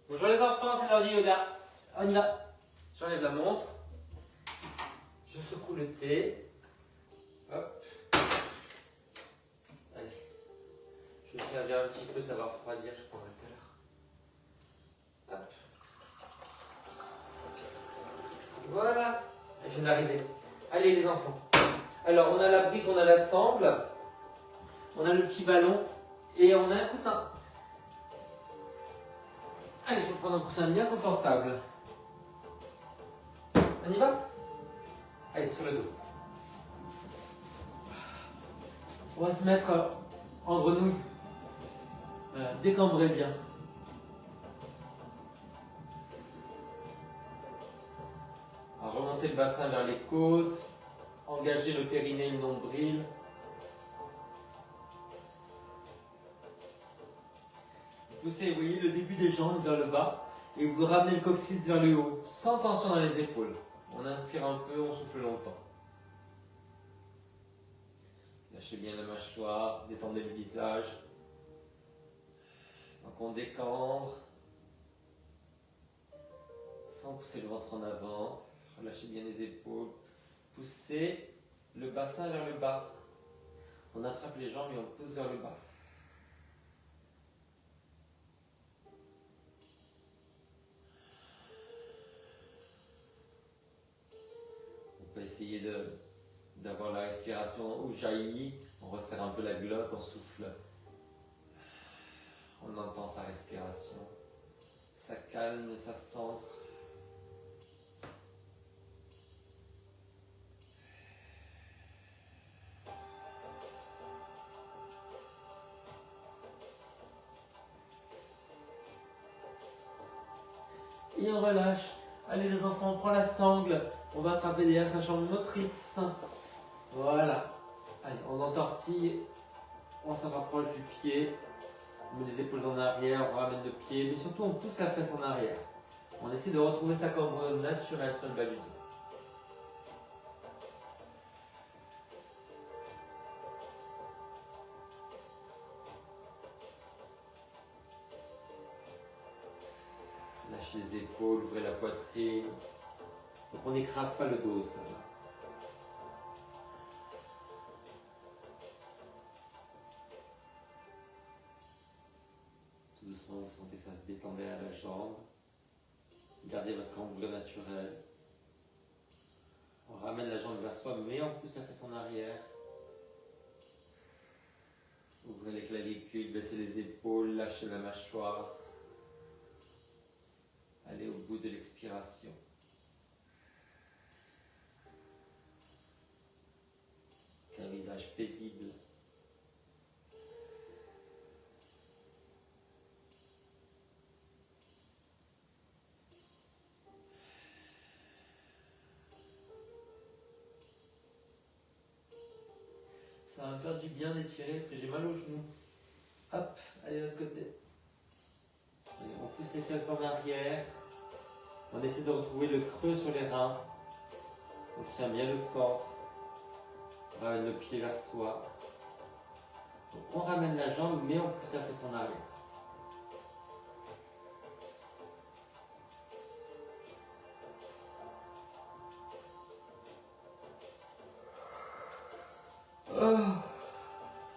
Bonjour les enfants, c'est l'heure du yoga. On y va. J'enlève la montre. Je secoue le thé. Hop. Allez. Je vais servir un petit peu, ça va refroidir, je prendrai tout à l'heure. Hop. Voilà. Je viens d'arriver. Allez les enfants. Alors on a la brique, on a la sangle. On a le petit ballon. Et on a un coussin. Allez, je vais prendre un coussin bien confortable. On y va? Allez, sur le dos. On va se mettre en grenouille. Voilà, décambrez bien. Alors, remontez le bassin vers les côtes. Engagez le périnée et le nombril. Poussez, vous voyez, le début des jambes vers le bas. Et vous ramenez le coccyx vers le haut, sans tension dans les épaules. On inspire un peu, on souffle longtemps. Lâchez bien la mâchoire, détendez le visage. Donc on décambre, sans pousser le ventre en avant. Relâchez bien les épaules. Poussez le bassin vers le bas. On attrape les jambes et on pousse vers le bas. On peut essayer d'avoir la respiration Ujjayi. On resserre un peu la glotte, on souffle. On entend sa respiration. Ça calme, ça centre. Et on relâche. Allez les enfants, on prend la sangle. On va attraper derrière sa jambe motrice. Voilà. Allez, on entortille. On se rapproche du pied. On met les épaules en arrière, on ramène le pied. Mais surtout, on pousse la fesse en arrière. On essaie de retrouver sa cambre naturelle sur le bas du dos. Lâchez les épaules, ouvrez la poitrine. Donc on n'écrase pas le dos au sol. Tout doucement, vous sentez que ça se détend derrière la jambe. Gardez votre cambre naturelle. On ramène la jambe vers soi, mais on pousse la fesse en arrière. Ouvrez les clavicules, baissez les épaules, lâchez la mâchoire. Allez au bout de l'expiration. Un visage paisible. Ça va me faire du bien d'étirer parce que j'ai mal aux genoux. Hop, allez de l'autre côté. Allez, on pousse les fesses en arrière. On essaie de retrouver le creux sur les reins. On tient bien le centre. On ramène le pied vers soi. Donc, on ramène la jambe, mais on pousse la fesse en arrière.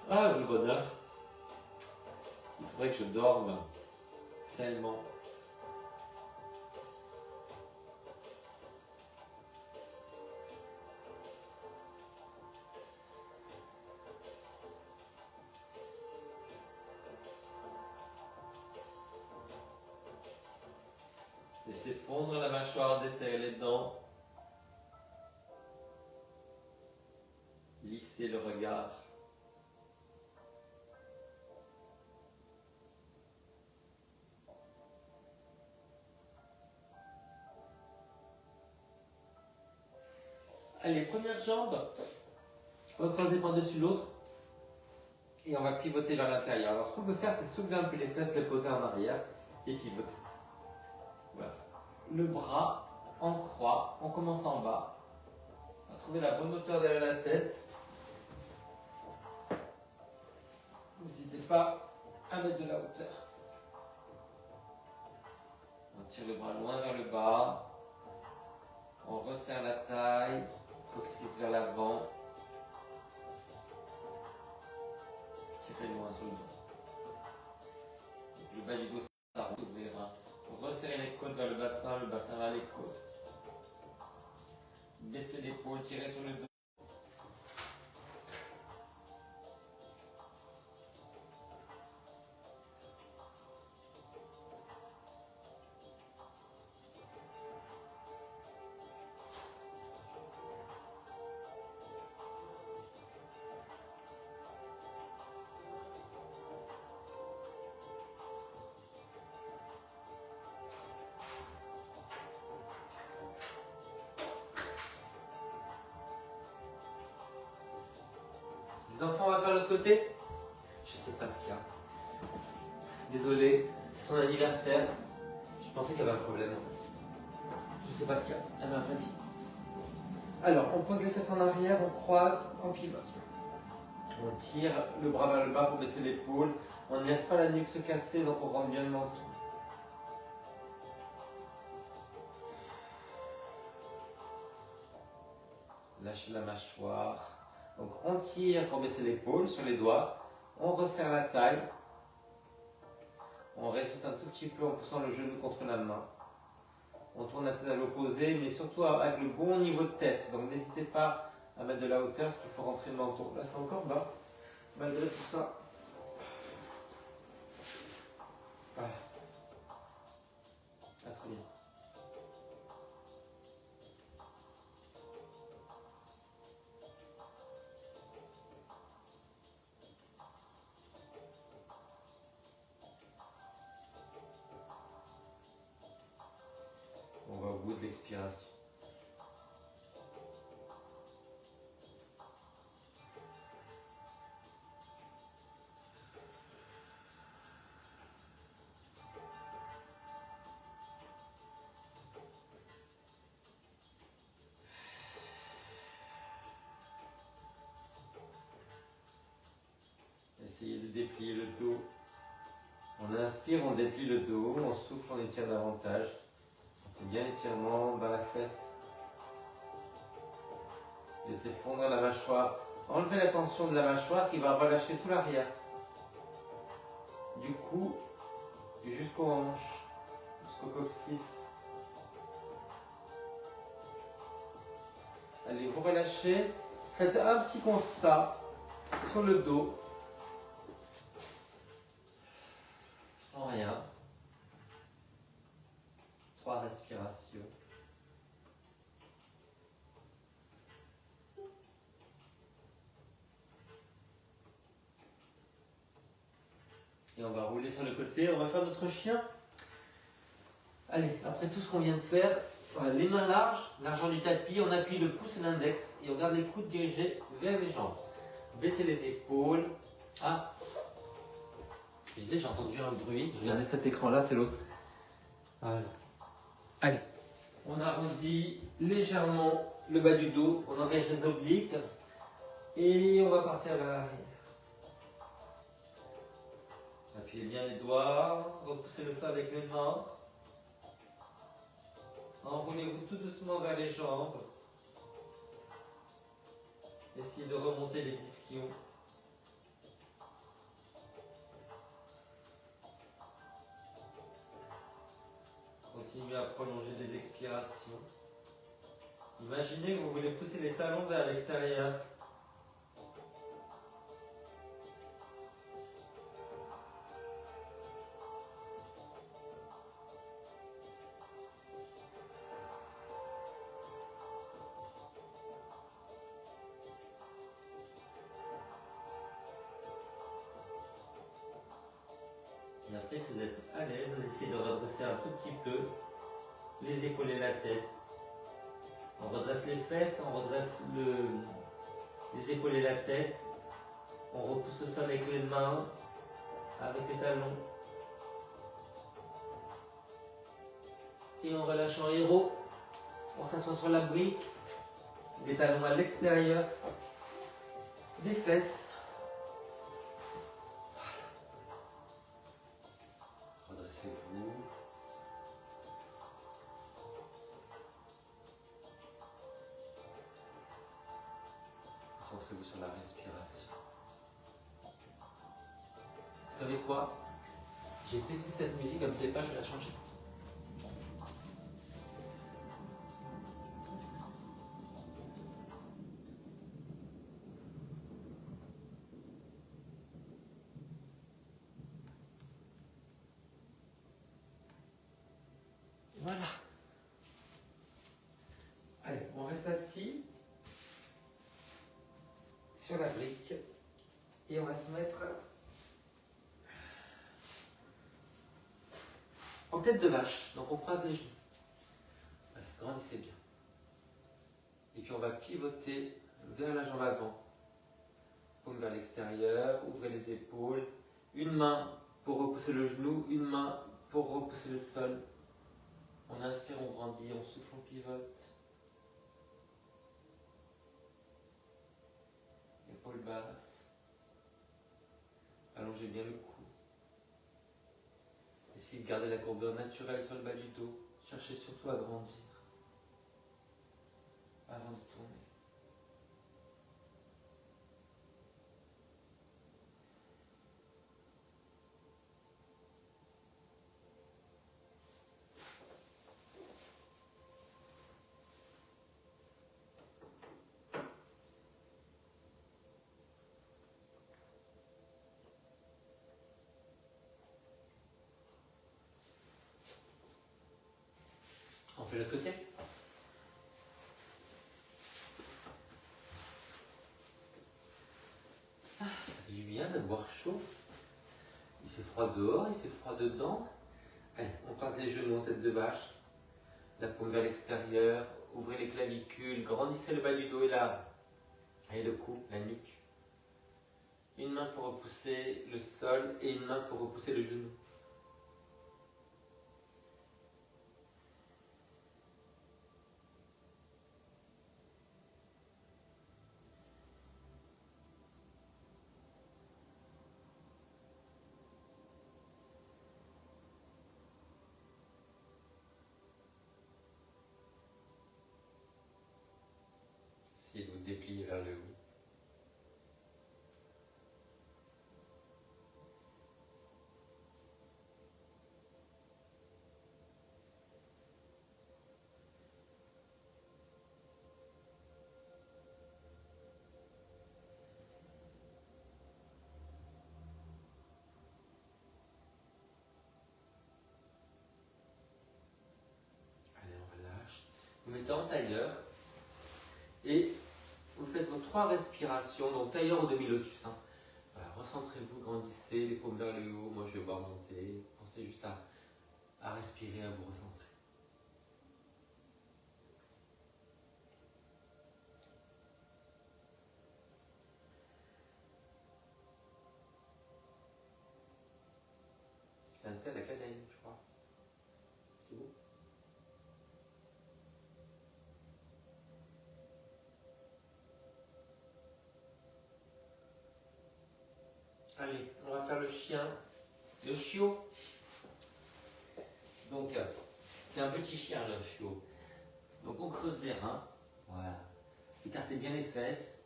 Ah, le bonheur. Il faudrait que je dorme. Tellement. Laissez fondre la mâchoire, desserrez les dents. Lissez le regard. Allez, première jambe. On va croiser par-dessus l'autre. Et on va pivoter vers l'intérieur. Alors ce qu'on peut faire, c'est soulever un peu les fesses, les poser en arrière et pivoter. Voilà. Le bras en croix, on commence en bas. On va trouver la bonne hauteur derrière la tête. N'hésitez pas à mettre de la hauteur. tire le bras loin vers le bas. On resserre la taille, coccyx vers l'avant. Tirez loin sur le dos. Le bas du dos s'ouvrira. Resserrez les côtes vers le bassin vers les côtes. Baissez l'épaule, tirez sur le dos. Les enfants, on va faire l'autre côté. Je sais pas ce qu'il y a. Désolé, c'est son anniversaire. Je pensais qu'il y avait un problème. Je sais pas ce qu'il y a. Elle m'a pas dit. Alors, on pose les fesses en arrière, on croise, on pivote. On tire le bras vers le bas pour baisser l'épaule. On ne laisse pas la nuque se casser, donc on rentre bien le menton. Lâchez la mâchoire. Donc on tire pour baisser l'épaule sur les doigts. On resserre la taille. On résiste un tout petit peu en poussant le genou contre la main. On tourne la tête à l'opposé, mais surtout avec le bon niveau de tête. Donc n'hésitez pas à mettre de la hauteur, parce qu'il faut rentrer le menton. Là c'est encore bas, malgré tout ça. Voilà. Ah, très bien. On va au bout de l'expiration. Essayez de déplier le dos. On inspire, on déplie le dos, on souffle, on étire davantage. Sentez bien l'étirement dans la fesse. Laissez fondre la mâchoire. Enlevez la tension de la mâchoire qui va relâcher tout l'arrière. Du cou jusqu'aux hanches, jusqu'au coccyx. Allez, vous relâchez. Faites un petit constat sur le dos. Sans rien. 3 respirations. Et on va rouler sur le côté. On va faire notre chien. Allez, après tout ce qu'on vient de faire, les mains larges, l'argent du tapis, on appuie le pouce et l'index et on garde les coudes dirigés vers les jambes. Baissez les épaules. Ah, je disais, j'ai entendu un bruit. Regardez cet écran-là, c'est l'autre. Voilà. Allez, on arrondit légèrement le bas du dos, on engage les obliques et on va partir vers l'arrière. Appuyez bien les doigts, repoussez le sol avec les mains. Enroulez-vous tout doucement vers les jambes. Essayez de remonter les ischions. Continuez à prolonger les expirations. Imaginez que vous voulez pousser les talons vers l'extérieur. Et après, si vous êtes à l'aise, vous essayez de redresser un tout petit peu les épaules et la tête. On redresse les fesses, on redresse les épaules et la tête. On repousse le sol avec les mains, avec les talons. Et on relâche en héros. On s'assoit sur la brique. Les talons à l'extérieur des fesses. Redressez-vous. sur la respiration. Vous savez quoi? J'ai testé cette musique, elle ne me plaît pas, je vais la changer. Voilà. Allez, on reste assis sur la brique et on va se mettre en tête de vache. Donc on croise les genoux. Allez, grandissez bien. Et puis on va pivoter vers la jambe avant. Paume vers l'extérieur, ouvrez les épaules. Une main pour repousser le genou, une main pour repousser le sol. On inspire, on grandit, on souffle, on pivote. Épaules basses. Allongez bien le cou. Essayez de garder la courbure naturelle sur le bas du dos. Cherchez surtout à grandir avant de tourner. On fait l'autre côté. Ça fait du bien d'avoir chaud. Il fait froid dehors, il fait froid dedans. Allez, on passe les genoux en tête de vache. La paume vers l'extérieur. Ouvrez les clavicules. Grandissez le bas du dos et le cou, la nuque. Une main pour repousser le sol et une main pour repousser le genou. Essayez de vous déplier vers le haut. Allez, on relâche. Vous mettez en tailleur et vous faites vos 3 respirations, donc tailleur ou demi-lotus. Voilà, recentrez-vous, grandissez, les paumes vers le haut. Moi, je vais voir monter. Pensez juste à respirer, à vous recentrer. C'est un thé à la cannelle, je crois. C'est beau. Allez, on va faire le chien, le chiot. Donc, c'est un petit chien, le chiot. Donc, on creuse les reins. Voilà. Écartez bien les fesses.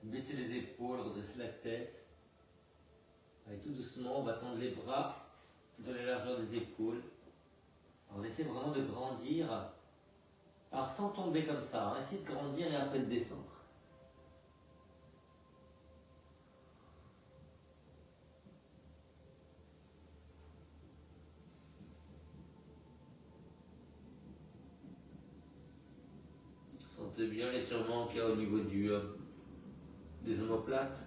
Baissez les épaules, redressez la tête. Allez, tout doucement, on va tendre les bras de la largeur des épaules. On essaie vraiment de grandir. Alors, sans tomber comme ça. Essayez de grandir et après de descendre. Sentez bien l'étirement qu'il y a au niveau des omoplates.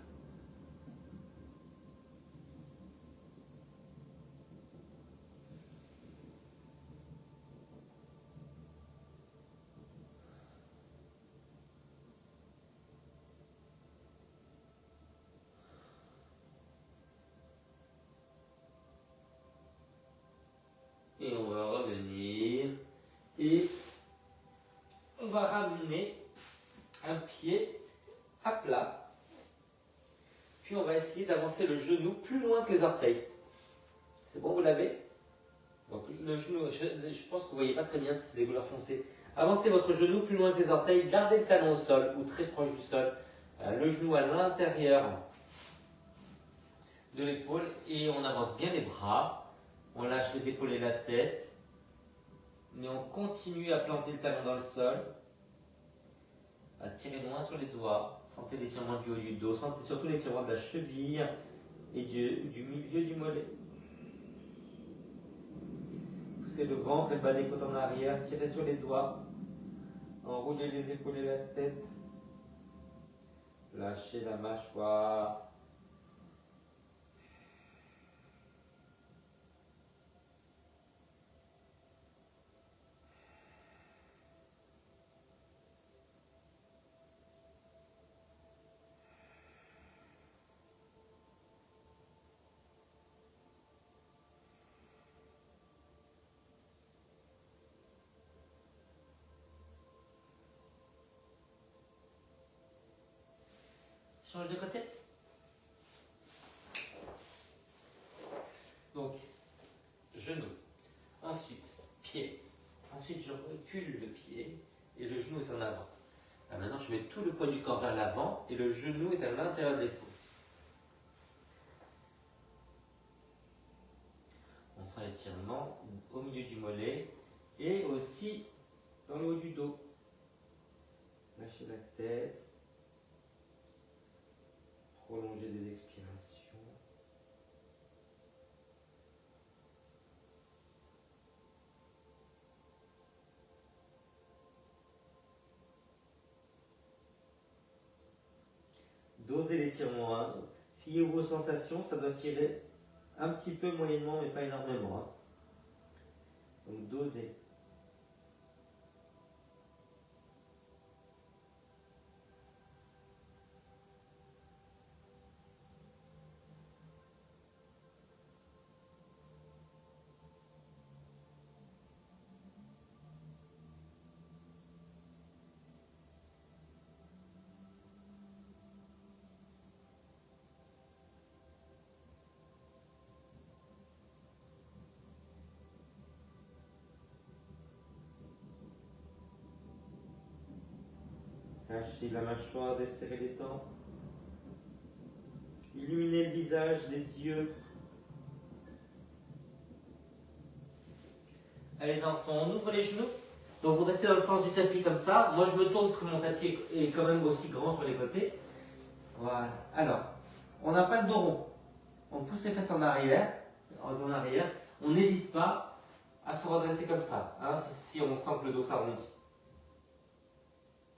Et on va revenir. Et on va ramener un pied à plat. Puis on va essayer d'avancer le genou plus loin que les orteils. C'est bon, vous l'avez? Donc le genou, je pense que vous ne voyez pas très bien parce que c'est des couleurs foncées. Avancez votre genou plus loin que les orteils, gardez le talon au sol ou très proche du sol. Le genou à l'intérieur de l'épaule et on avance bien les bras. On lâche les épaules et la tête. Mais on continue à planter le talon dans le sol. À tirer loin sur les doigts. Sentez l'étirement du haut du dos. Sentez surtout l'étirement de la cheville et du milieu du mollet. Poussez le ventre et le bas des côtes en arrière. Tirez sur les doigts. Enroulez les épaules et la tête. Lâchez la mâchoire. Change de côté. Donc, genou. Ensuite, pied. Ensuite, je recule le pied et le genou est en avant. Là, maintenant, je mets tout le poids du corps vers l'avant et le genou est à l'intérieur de l'épaule. On sent l'étirement au milieu du mollet et aussi dans le haut du dos. Lâchez la tête. Prolongez des expirations. Dosez l'étirement. Hein. Fiez vos sensations, ça doit tirer un petit peu moyennement, mais pas énormément. Hein. Donc dosez. Lâchez la mâchoire, desserrez les dents. Illuminez le visage, les yeux. Allez les enfants, on ouvre les genoux. Donc vous restez dans le sens du tapis comme ça. Moi je me tourne parce que mon tapis est quand même aussi grand sur les côtés. Voilà. Alors, on n'a pas le dos rond. On pousse les fesses en arrière. On n'hésite pas à se redresser comme ça. Hein, si on sent que le dos s'arrondit.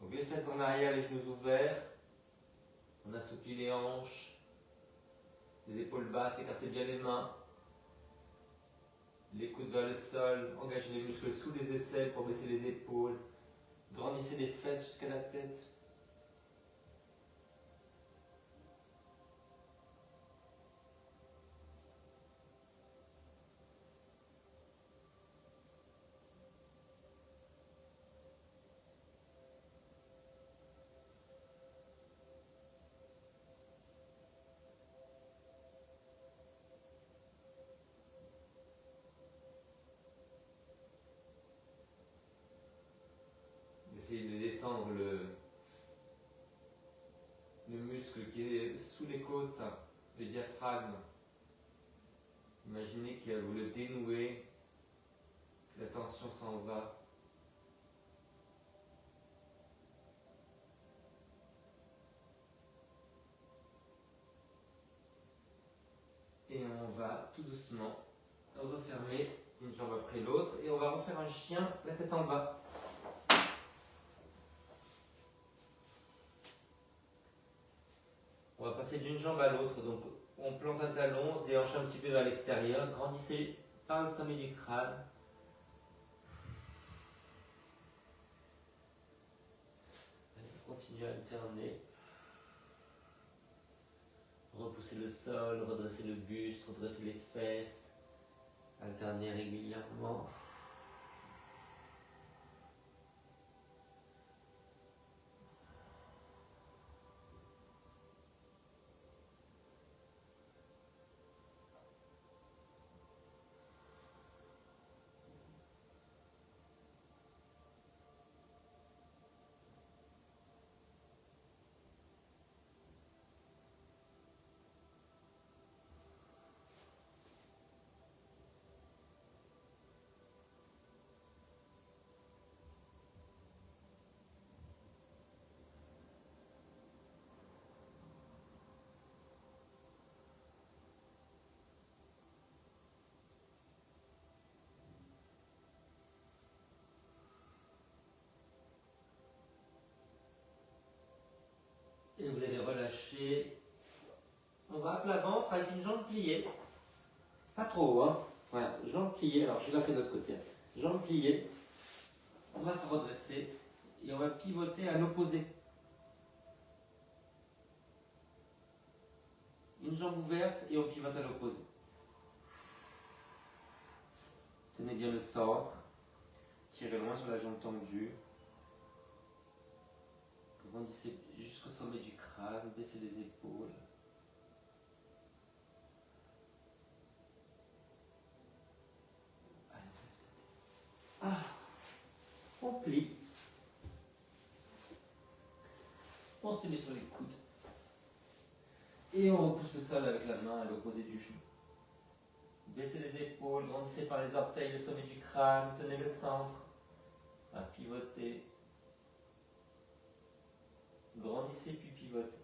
Donc les fesses en arrière, les genoux ouverts. On assouplit les hanches. Les épaules basses, écartez bien les mains. Les coudes vers le sol, engagez les muscles sous les aisselles pour baisser les épaules. Grandissez les fesses jusqu'à la tête. Essayez de détendre le muscle qui est sous les côtes, le diaphragme. Imaginez que vous le dénouez, que la tension s'en va. Et on va tout doucement refermer une jambe après l'autre et on va refaire un chien, la tête en bas. On va passer d'une jambe à l'autre, donc on plante un talon, on se déhanche un petit peu vers l'extérieur, grandissez par le sommet du crâne. Continuez à alterner. Repoussez le sol, redressez le buste, redressez les fesses. Alternez régulièrement. trop haut. Hein. Voilà, jambes pliées. Alors je la fais de l'autre côté. Jambes pliées. On va se redresser et on va pivoter à l'opposé. Une jambe ouverte et on pivote à l'opposé. Tenez bien le centre. Tirez loin sur la jambe tendue. Grandissez jusqu'au sommet du crâne. Baissez les épaules. Ah, on plie. On se met sur les coudes. Et on repousse le sol avec la main à l'opposé du genou. Baissez les épaules, grandissez par les orteils le sommet du crâne, tenez le centre. À pivoter. Grandissez puis pivotez.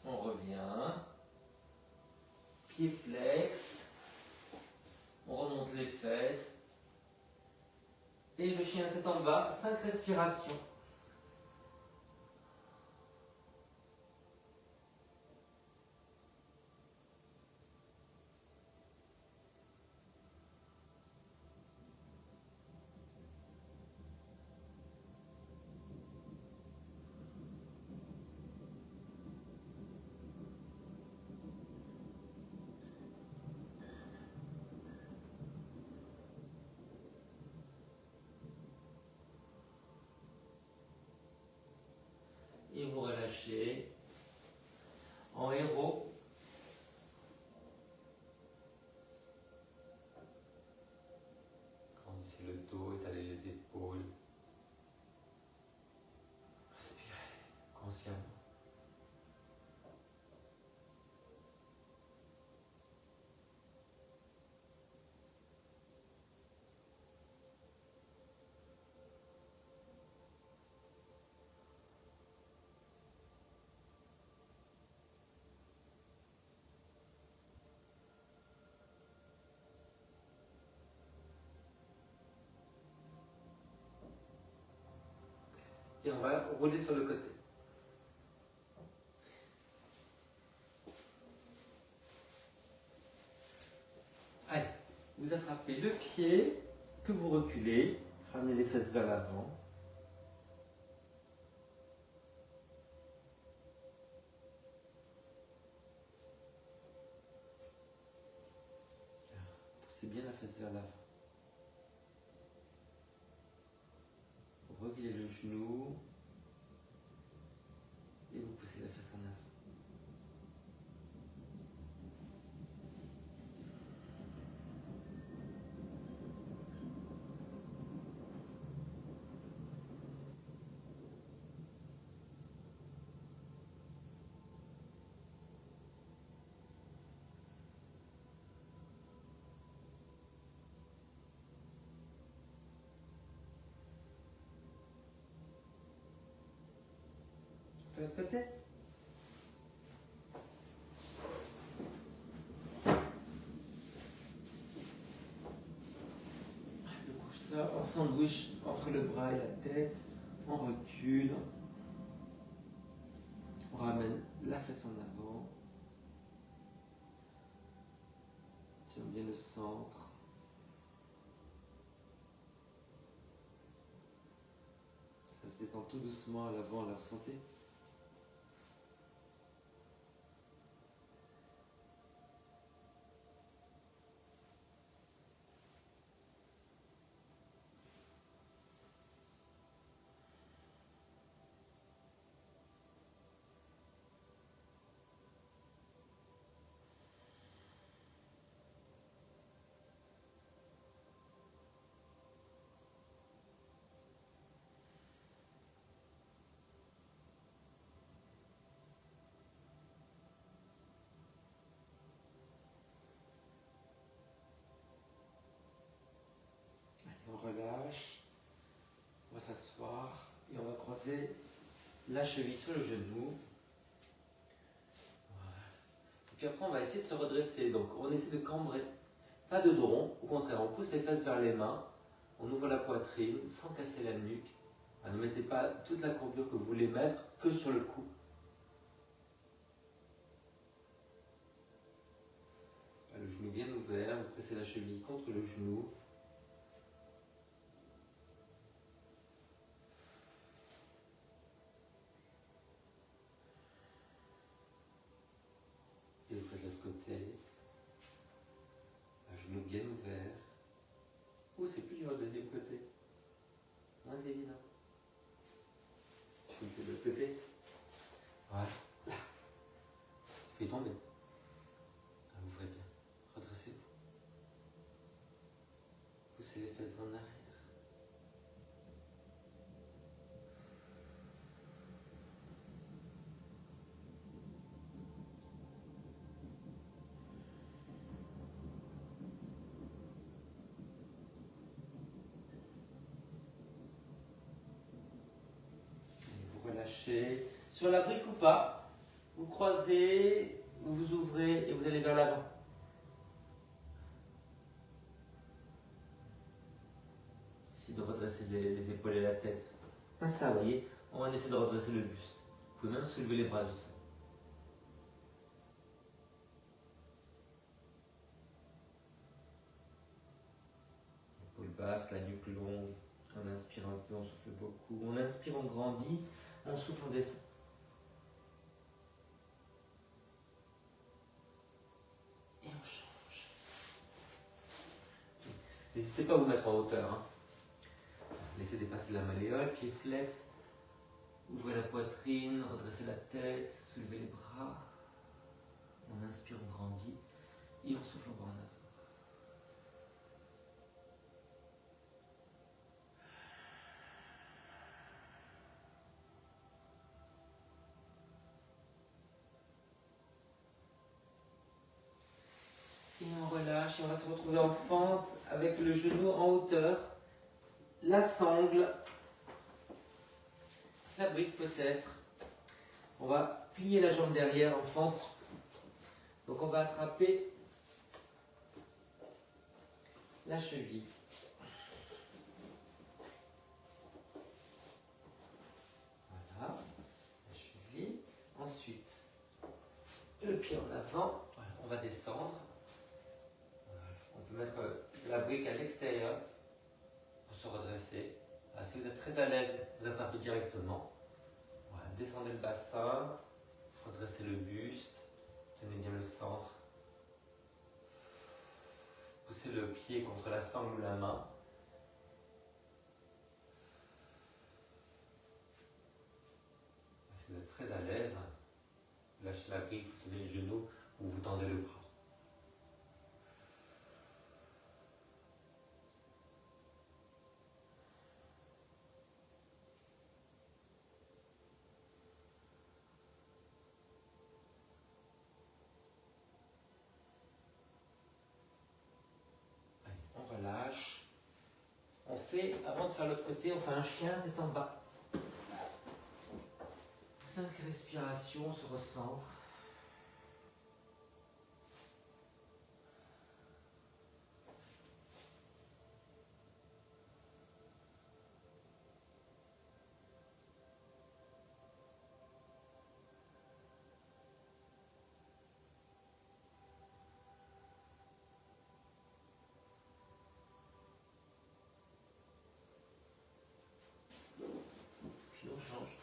On revient. Pied flex. On remonte les fesses. Et le chien tête en bas, 5 respirations. Et vous relâchez. En héros. Grandissez le dos, étalez les épaules. Respirez consciemment. Et on va rouler sur le côté. Allez, vous attrapez le pied, que vous reculez, ramenez les fesses vers l'avant. Poussez bien la fesse vers l'avant. Vous reculez le genou et vous poussez la fesse en avant. De l'autre côté. Le coussin en sandwich entre le bras et la tête. On recule. On ramène la fesse en avant. Tiens bien le centre. Ça se détend tout doucement à l'avant, la ressentez. On relâche, on va s'asseoir et on va croiser la cheville sur le genou. Voilà. Et puis après, on va essayer de se redresser. Donc, on essaie de cambrer. Pas de dos rond. Au contraire, on pousse les fesses vers les mains. On ouvre la poitrine sans casser la nuque. Ne mettez pas toute la courbure que vous voulez mettre que sur le cou. Le genou bien ouvert, vous pressez la cheville contre le genou. Et vous faites de l'autre côté. Un genou bien ouvert. Ou c'est plus dur le deuxième côté. Moins évident. Je fais de l'autre côté. Voilà. Là. Fais tomber. Ouvrez bien. Redressez-vous. Poussez les fesses en arrière. Vous relâchez. Sur la brique ou pas, vous croisez, vous vous ouvrez et vous allez vers l'avant. Essayez de redresser les épaules et la tête. Pas ça, vous voyez. On va essayer de redresser le buste. Vous pouvez même soulever les bras du sol. Épaules basses, la nuque longue. On inspire un peu, on souffle beaucoup. On inspire, on grandit. On souffle, on descend. Et on change. N'hésitez pas à vous mettre en hauteur. Hein. Laissez dépasser la malléole, pied flex. Ouvrez la poitrine, redressez la tête, soulevez les bras. On inspire, on grandit. Et on souffle encore en avant. Et on relâche et on va se retrouver en fente avec le genou en hauteur. La sangle. La brique peut-être. On va plier la jambe derrière en fente. Donc on va attraper la cheville. Voilà, la cheville. Ensuite, le pied en avant. Voilà, on va descendre. Voilà. On peut mettre la brique à l'extérieur pour se redresser. Voilà, si vous êtes très à l'aise, vous attrapez directement. Voilà, descendez le bassin, redressez le buste, tenez bien le centre. Poussez le pied contre la sangle ou la main. Si vous êtes très à l'aise, lâchez la brique, vous tenez le genou ou vous tendez le bras. Allez, on relâche. On fait, avant de faire l'autre côté, on fait un chien tête en bas. 5 respirations, on se recentre. Puis on change.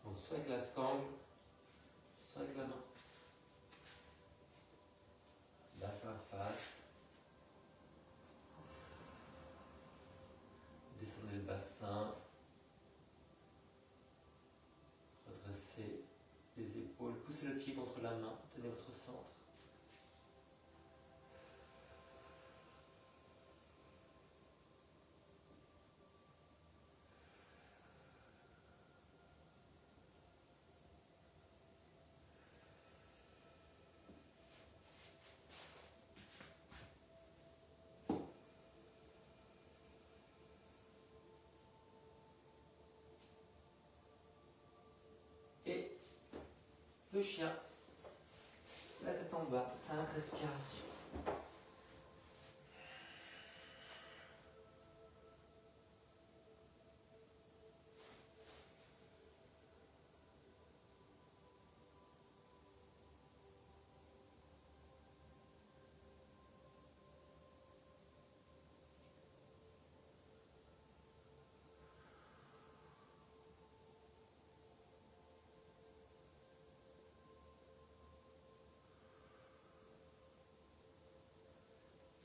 Donc soit avec la sangle, soit avec la main. Bassin face. Descendez le bassin. Redressez les épaules. Poussez le pied contre la main. Tenez votre centre. Le chien. La tête en bas, 5 respirations.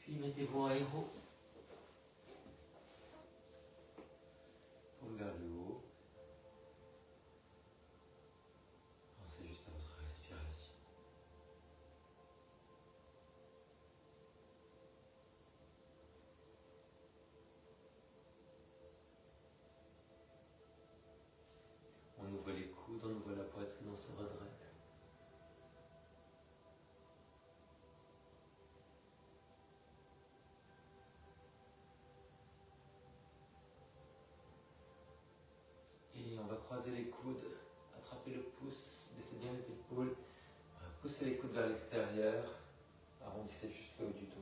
Puis mettez-vous en héros. Paume vers le haut. Pensez juste à votre respiration. On ouvre les coudes, on ouvre la poitrine, on se redresse. Et on va croiser les coudes, attraper le pouce, baissez bien les épaules, poussez les coudes vers l'extérieur, arrondissez juste le haut du dos.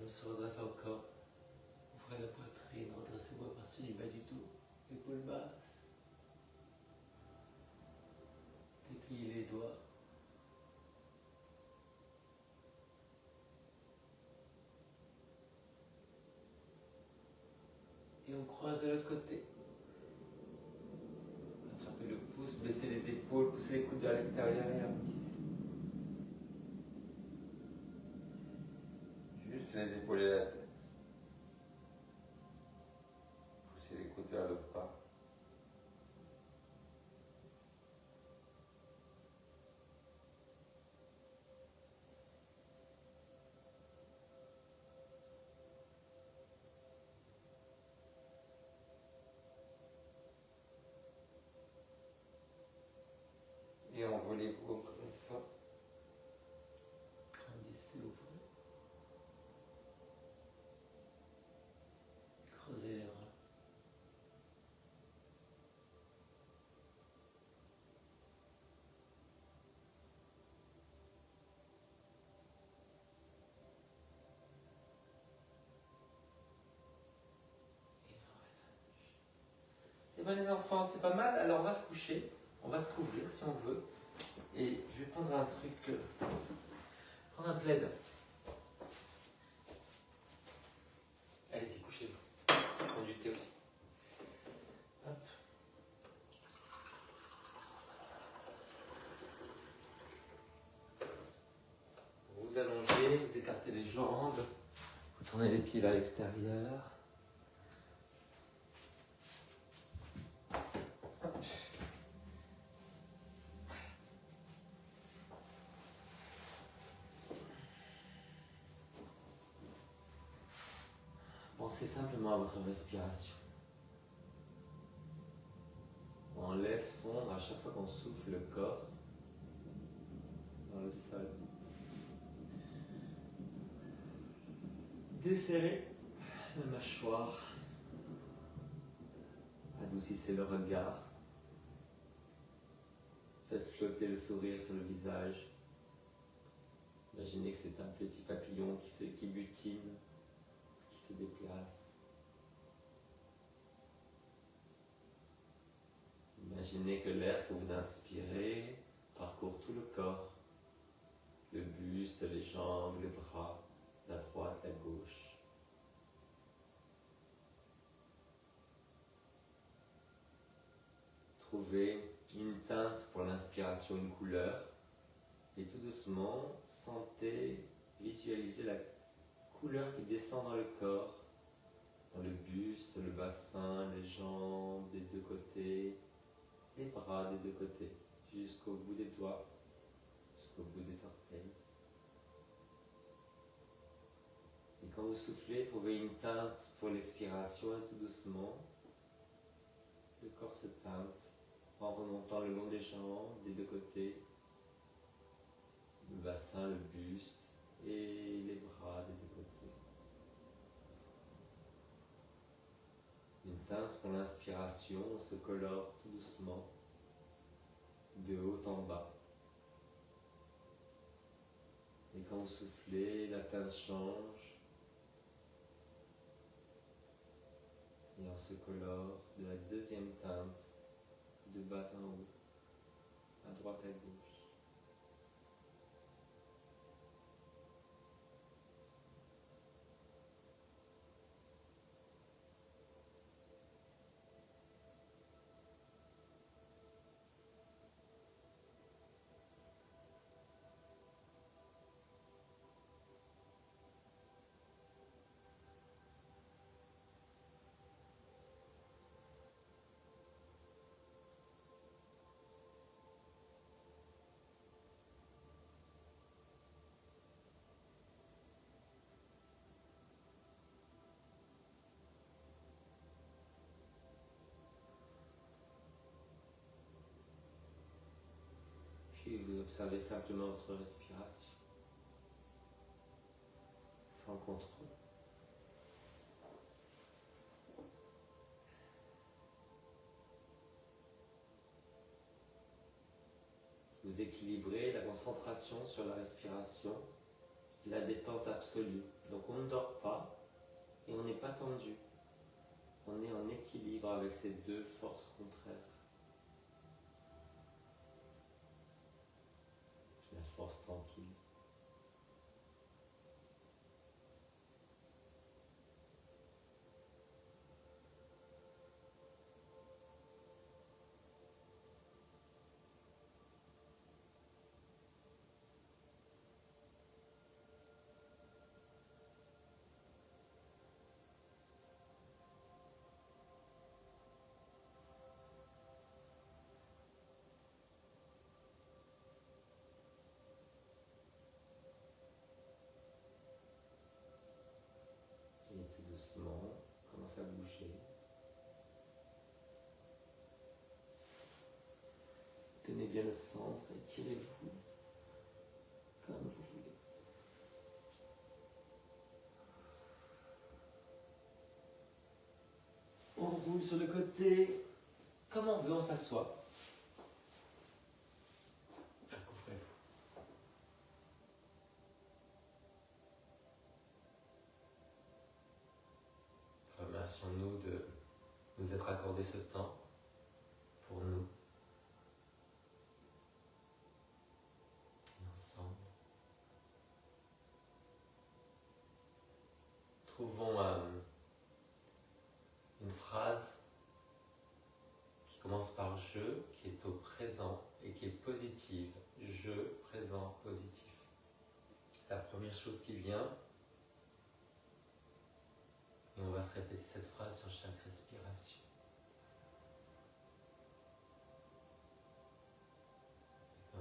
On se redresse encore. Ouvrez la poitrine, redressez-vous à partir du bas du dos, épaules basses. Dépliez les doigts. Et on croise de l'autre côté. Attrapez le pouce, baissez les épaules, poussez les coudes vers l'extérieur et arrondissez. Juste les épaules et la tête. Poussez les coudes vers le bas. Et envolez-vous encore une fois. Grandissez, ouvrez. Creusez les reins. Et relâche. Et bien les enfants, c'est pas mal. Alors on va se coucher. On va se couvrir si on veut. Et je vais prendre un truc. Prendre un plaid. Allez-y, couchez-vous. Prends du thé aussi. Hop. Vous allongez, vous écartez les jambes. Vous tournez les pieds vers l'extérieur. Hop. Pensez simplement à votre respiration. On laisse fondre à chaque fois qu'on souffle le corps dans le sol. Desserrez la mâchoire. Adoucissez le regard. Faites flotter le sourire sur le visage. Imaginez que c'est un petit papillon qui butine, qui se déplace. Imaginez que l'air que vous inspirez parcourt tout le corps, le buste, les jambes, les bras, la droite, la gauche. Trouvez une teinte pour l'inspiration, une couleur, et tout doucement, sentez, visualisez la couleur qui descend dans le corps, dans le buste, le bassin, les jambes des deux côtés, les bras des deux côtés, jusqu'au bout des doigts, jusqu'au bout des orteils. Et quand vous soufflez, trouvez une teinte pour l'expiration et tout doucement, le corps se teinte en remontant le long des jambes, des deux côtés, le bassin, le buste et les bras des deux côtés. Une teinte pour l'inspiration, on se colore tout doucement, de haut en bas. Et quand vous soufflez, la teinte change. Et on se colore de la deuxième teinte, de bas en haut, à droite à gauche. Puis vous observez simplement votre respiration, sans contrôle. Vous équilibrez la concentration sur la respiration, la détente absolue. Donc on ne dort pas et on n'est pas tendu. On est en équilibre avec ces deux forces contraires. La force tranquille. Et tout doucement, commence à bouger. Tenez bien le centre et tirez-vous comme vous voulez. On roule sur le côté, comme on veut, on s'assoit. Accouvrez-vous. Remercions-nous de nous être accordé ce temps pour nous et ensemble. Trouvons une phrase qui commence par je, qui est au présent et qui est positive. Je, présent, positif. La première chose qui vient, et on va se répéter cette phrase sur chaque respiration.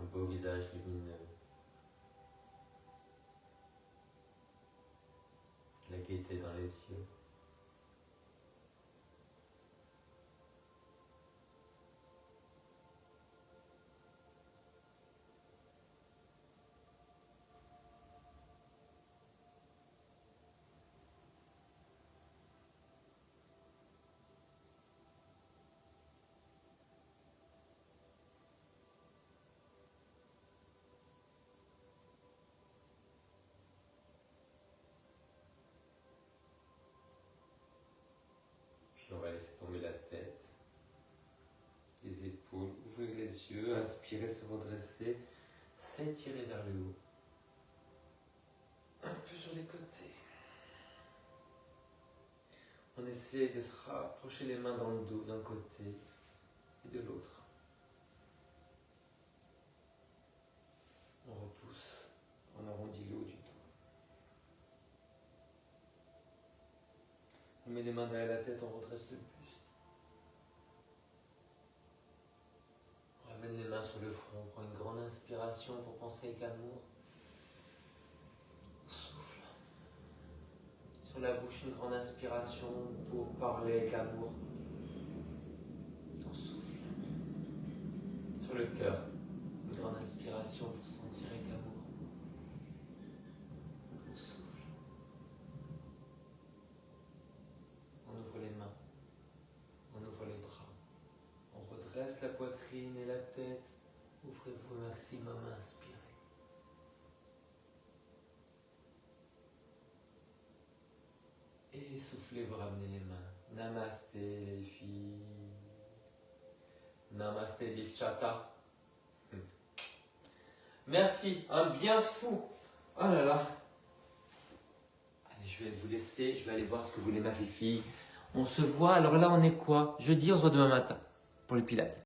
Un beau visage lumineux. La gaieté dans les yeux. Puis on va laisser tomber la tête, les épaules, ouvrir les yeux, inspirer, se redresser, s'étirer vers le haut. Un peu sur les côtés. On essaie de se rapprocher les mains dans le dos d'un côté et de l'autre. On repousse, on arrondit le haut du dos. On met les mains derrière la tête, on redresse le buste. On ramène les mains sur le front, inspiration pour penser avec amour. On souffle. Sur la bouche, une grande inspiration pour parler avec amour. On souffle. Sur le cœur, une grande inspiration pour sentir avec amour. On souffle. On ouvre les mains. On ouvre les bras. On redresse la poitrine et la tête. Ouvrez-vous au maximum, inspirez. Et soufflez, vous ramenez les mains. Namasté les filles. Namasté Divchata. Merci, un bien fou. Oh là là. Allez, je vais vous laisser, je vais aller voir ce que voulait ma fille. On se voit, alors là on est quoi? Jeudi, on se voit demain matin pour le pilates.